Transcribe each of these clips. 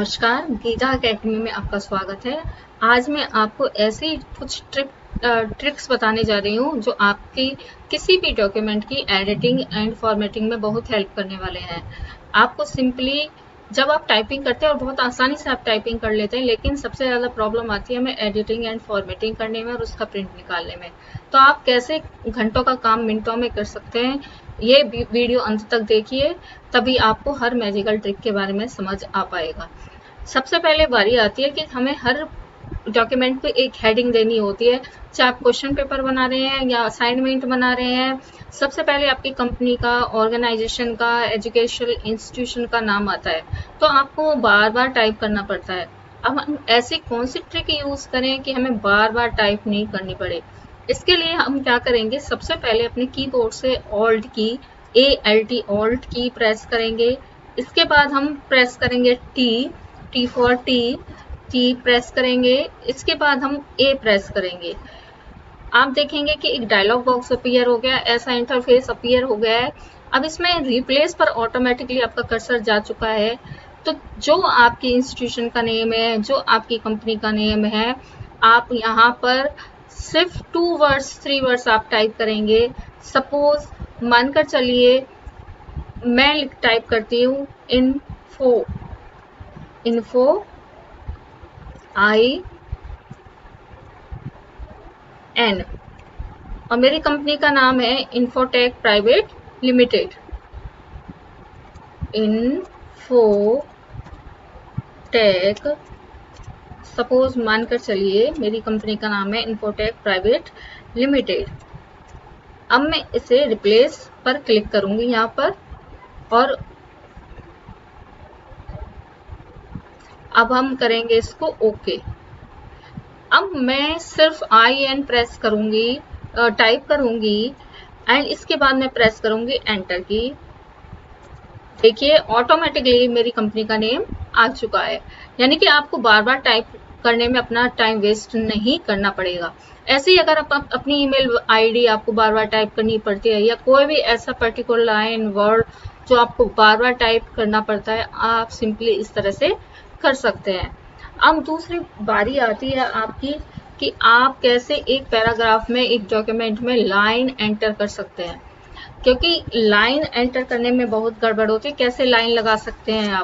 नमस्कार, गीता अकेडमी में आपका स्वागत है। आज मैं आपको ऐसी कुछ ट्रिक्स बताने जा रही हूँ जो आपकी किसी भी डॉक्यूमेंट की एडिटिंग एंड फॉर्मेटिंग में बहुत हेल्प करने वाले हैं। आपको सिंपली जब आप टाइपिंग करते हैं और बहुत आसानी से आप टाइपिंग कर लेते हैं, लेकिन सबसे ज़्यादा प्रॉब्लम आती है हमें एडिटिंग एंड फॉर्मेटिंग करने में और उसका प्रिंट निकालने में। तो आप कैसे घंटों का काम मिनटों में कर सकते हैं, ये वीडियो अंत तक देखिए, तभी आपको हर मैजिकल ट्रिक के बारे में समझ आ पाएगा। सबसे पहले बारी आती है कि हमें हर डॉक्यूमेंट पे एक हेडिंग देनी होती है, चाहे आप क्वेश्चन पेपर बना रहे हैं या असाइनमेंट बना रहे हैं। सबसे पहले आपकी कंपनी का, ऑर्गेनाइजेशन का, एजुकेशनल इंस्टीट्यूशन का नाम आता है, तो आपको बार बार टाइप करना पड़ता है। अब हम ऐसी कौन सी ट्रिक यूज करें कि हमें बार बार टाइप नहीं करनी पड़े। इसके लिए हम क्या करेंगे, सबसे पहले अपने कीबोर्ड से ऑल्ट की, ALT ऑल्ट की प्रेस करेंगे। इसके बाद हम प्रेस करेंगे टी फॉर टी प्रेस करेंगे। इसके बाद हम ए प्रेस करेंगे। आप देखेंगे कि एक डायलॉग बॉक्स अपीयर हो गया, ऐसा इंटरफेस अपीयर हो गया है। अब इसमें रिप्लेस पर ऑटोमेटिकली आपका कर्सर जा चुका है। तो जो आपकी इंस्टीट्यूशन का नेम है, जो आपकी कंपनी का नेम है, आप यहाँ पर सिर्फ 2 वर्ड्स 3 वर्ड्स आप टाइप करेंगे। सपोज मानकर चलिए मैं टाइप करती हूँ इन्फो IN और मेरी कंपनी का नाम है infotech private limited. Infotech, suppose मानकर चलिए मेरी कंपनी का नाम है इन्फोटेक प्राइवेट लिमिटेड। अब मैं इसे रिप्लेस पर क्लिक करूंगी यहाँ पर, और अब हम करेंगे इसको ओके। अब मैं सिर्फ IN प्रेस करूंगी, टाइप करूंगी, एंड इसके बाद मैं प्रेस करूंगी एंटर की। देखिए ऑटोमेटिकली मेरी कंपनी का नेम आ चुका है, यानी कि आपको बार बार टाइप करने में अपना टाइम वेस्ट नहीं करना पड़ेगा। ऐसे ही अगर आप अपनी ईमेल ID आपको बार बार टाइप करनी पड़ती है, या कोई भी ऐसा पर्टिकुलर लाइन वर्ड जो आपको बार बार टाइप करना पड़ता है, आप सिंपली इस तरह से कर सकते हैं। अब दूसरी बारी आती है आपकी कि आप कैसे एक पैराग्राफ में, एक डॉक्यूमेंट में लाइन एंटर कर सकते हैं, क्योंकि लाइन एंटर करने में बहुत गड़बड़ होती है। कैसे लाइन लगा सकते हैं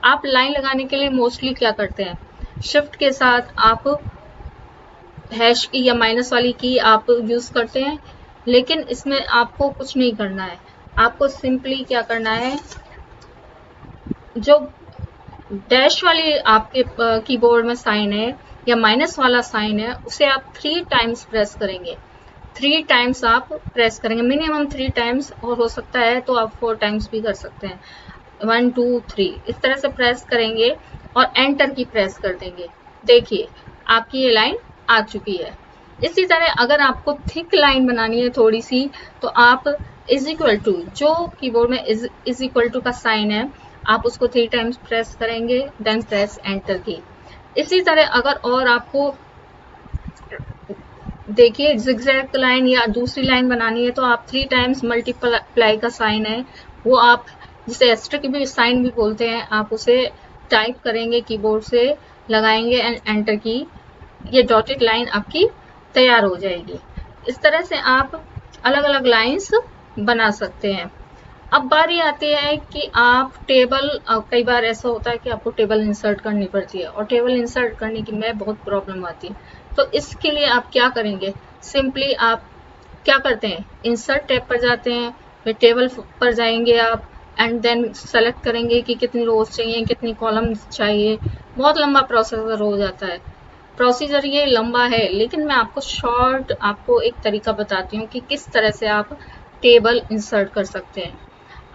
आप लाइन लगाने के लिए मोस्टली क्या करते हैं, शिफ्ट के साथ आप हैश की या माइनस वाली की आप यूज करते हैं, लेकिन इसमें आपको कुछ नहीं करना है। आपको सिंपली क्या करना है, जो डैश वाली आपके कीबोर्ड में साइन है या माइनस वाला साइन है, उसे आप 3 टाइम्स प्रेस करेंगे। 3 टाइम्स आप प्रेस करेंगे, मिनिमम 3 टाइम्स, और हो सकता है तो आप 4 टाइम्स भी कर सकते हैं। 1 2 3 इस तरह से प्रेस करेंगे और एंटर की प्रेस कर देंगे। देखिए आपकी ये लाइन आ चुकी है। इसी तरह अगर आपको थिक लाइन बनानी है थोड़ी सी, तो आप इज इक्वल टू, जो कीबोर्ड में इज इक्वल टू का साइन है, आप उसको 3 टाइम्स प्रेस करेंगे, देन प्रेस एंटर की। इसी तरह अगर और आपको देखिए जिगजैग लाइन या दूसरी लाइन बनानी है, तो आप 3 टाइम्स मल्टीप्लाई का साइन है, वो आप जिसे एस्ट्रिक भी साइन भी बोलते हैं, आप उसे टाइप करेंगे कीबोर्ड से, लगाएंगे एंड एंटर की। ये डॉटेड लाइन आपकी तैयार हो जाएगी। इस तरह से आप अलग अलग लाइंस बना सकते हैं। अब बारी आती है कि आप टेबल, कई बार ऐसा होता है कि आपको टेबल इंसर्ट करनी पड़ती है, और टेबल इंसर्ट करने की में बहुत प्रॉब्लम आती है। तो इसके लिए आप क्या करेंगे, सिंपली आप क्या करते हैं, इंसर्ट टैब पर जाते हैं, फिर टेबल पर जाएंगे आप, एंड देन सेलेक्ट करेंगे कि कितनी रोज चाहिए, कितनी कॉलम्स चाहिए। बहुत लंबा प्रोसेसर हो जाता है, प्रोसीजर ये लंबा है, लेकिन मैं आपको शॉर्ट आपको एक तरीका बताती हूँ कि किस तरह से आप टेबल इंसर्ट कर सकते हैं।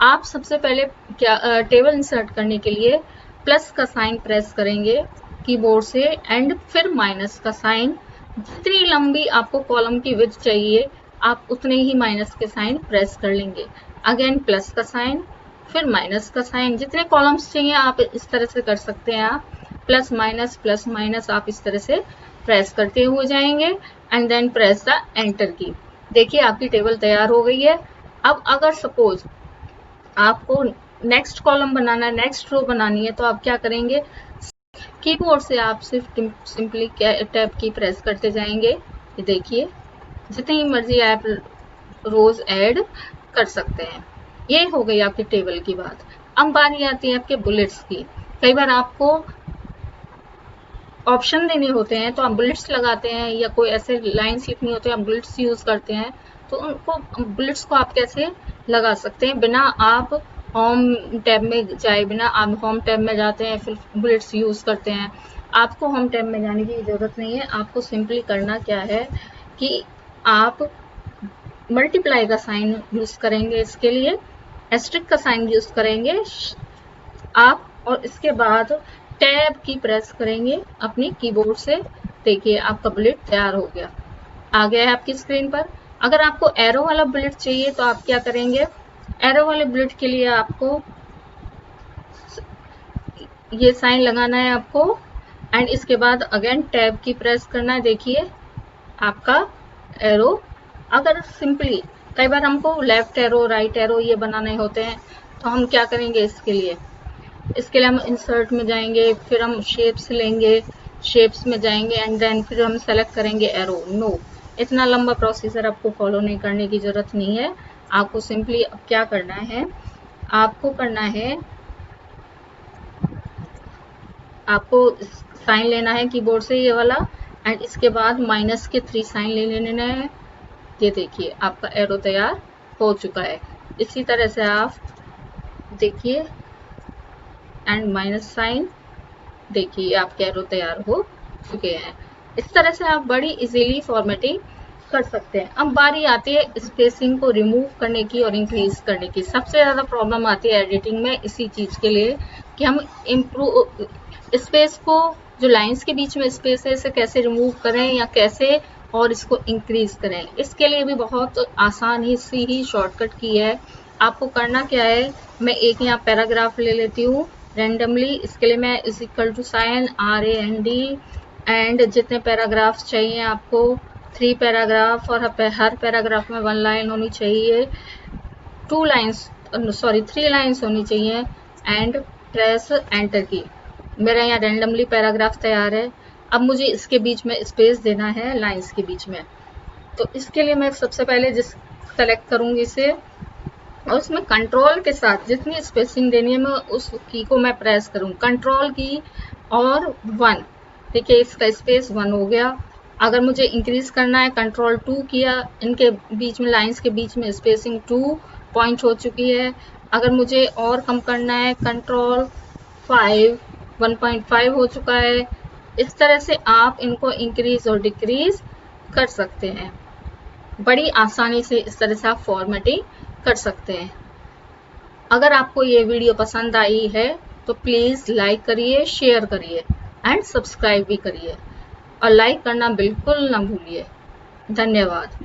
आप सबसे पहले क्या टेबल इंसर्ट करने के लिए प्लस का साइन प्रेस करेंगे कीबोर्ड से, एंड फिर माइनस का साइन। जितनी लंबी आपको कॉलम की विड्थ चाहिए, आप उतने ही माइनस के साइन प्रेस कर लेंगे। अगेन प्लस का साइन, फिर माइनस का साइन। जितने कॉलम्स चाहिए आप इस तरह से कर सकते हैं। आप प्लस माइनस आप इस तरह से प्रेस करते हुए जाएंगे, and then press the enter key. देखिए आपकी टेबल तैयार हो गई है। अब अगर सपोज आपको नेक्स्ट कॉलम बनाना है, नेक्स्ट रो बनानी है, तो आप क्या करेंगे, कीबोर्ड से आप सिर्फ सिंपली टैब की प्रेस करते जाएंगे। ये देखिए जितनी मर्जी आप रोज ऐड कर सकते हैं। ये हो गई आपकी टेबल की बात। अब बारी आती है आपके बुलेट्स की। कई बार आपको ऑप्शन देने होते हैं तो आप बुलेट्स लगाते हैं, या कोई ऐसे लाइन्स लिखनी होती है आप बुलेट्स यूज करते हैं। तो उनको बुलेट्स को आप कैसे लगा सकते हैं, बिना आप होम टैब में जाए, बिना आप होम टैब में जाते हैं फिर बुलेट्स यूज करते हैं। आपको होम टैब में जाने की जरूरत नहीं है। आपको सिंपली करना क्या है कि आप मल्टीप्लाई का साइन यूज करेंगे, इसके लिए एस्ट्रिक का साइन यूज करेंगे आप, और इसके बाद टैब की प्रेस करेंगे अपनी कीबोर्ड से। देखिए आपका बुलेट तैयार हो गया, आ गया है आपकी स्क्रीन पर। अगर आपको एरो वाला बुलेट चाहिए तो आप क्या करेंगे, एरो वाले बुलेट के लिए आपको ये साइन लगाना है आपको, एंड इसके बाद अगेन टैब की प्रेस करना है। देखिए आपका एरो। अगर सिंपली कई बार हमको लेफ्ट एरो राइट एरो ये बनाने होते हैं, तो हम क्या करेंगे, इसके लिए हम इंसर्ट में जाएंगे, फिर हम शेप्स लेंगे, शेप्स में जाएंगे एंड देन फिर हम सेलेक्ट करेंगे एरो। नो, इतना लंबा प्रोसीजर आपको फॉलो नहीं करने की जरूरत नहीं है। आपको सिंपली अब क्या करना है, आपको करना है, आपको साइन लेना है कीबोर्ड से ये वाला, एंड इसके बाद माइनस के 3 साइन ले लेने हैं। ये देखिए आपका एरो तैयार हो चुका है। इसी तरह से आप देखिए एंड माइनस साइन, देखिए आपके एरो तैयार हो चुके हैं। इस तरह से आप बड़ी इजीली फॉर्मेटिंग कर सकते हैं। अब बारी आती है स्पेसिंग को रिमूव करने की और इंक्रीज करने की। सबसे ज्यादा प्रॉब्लम आती है एडिटिंग में इसी चीज के लिए कि हम इम्प्रूव स्पेस को, जो लाइंस के बीच में स्पेस है, इसे कैसे रिमूव करें या कैसे और इसको इंक्रीज करें। इसके लिए भी बहुत आसान ही सी ही शॉर्टकट की है। आपको करना क्या है, मैं एक यहाँ पैराग्राफ ले लेती हूँ रेंडमली। इसके लिए मैं is equal to sign RAND, and जितने पैराग्राफ्स चाहिए आपको 3 पैराग्राफ, और हर पैराग्राफ में 1 लाइन होनी चाहिए, 3 लाइन्स होनी चाहिए, एंड प्रेस एंटर की। मेरा यहाँ रेंडमली पैराग्राफ तैयार है। अब मुझे इसके बीच में स्पेस देना है, लाइन्स के बीच में। तो इसके लिए मैं सबसे पहले सेलेक्ट करूंगी इसे, और उसमें कंट्रोल के साथ जितनी स्पेसिंग देनी है मैं उस की को मैं प्रेस करूँ, कंट्रोल की और 1। देखिए इसका स्पेस 1 हो गया। अगर मुझे इंक्रीज करना है, कंट्रोल 2 किया, इनके बीच में लाइंस के बीच में स्पेसिंग 2 पॉइंट हो चुकी है। अगर मुझे और कम करना है, कंट्रोल 5, 1.5 हो चुका है। इस तरह से आप इनको इंक्रीज और डिक्रीज कर सकते हैं। बड़ी आसानी से इस तरह से आप फॉर्मेटिंग कर सकते हैं। अगर आपको ये वीडियो पसंद आई है तो प्लीज लाइक करिए, शेयर करिए एंड सब्सक्राइब भी करिए, और लाइक करना बिल्कुल ना भूलिए। धन्यवाद।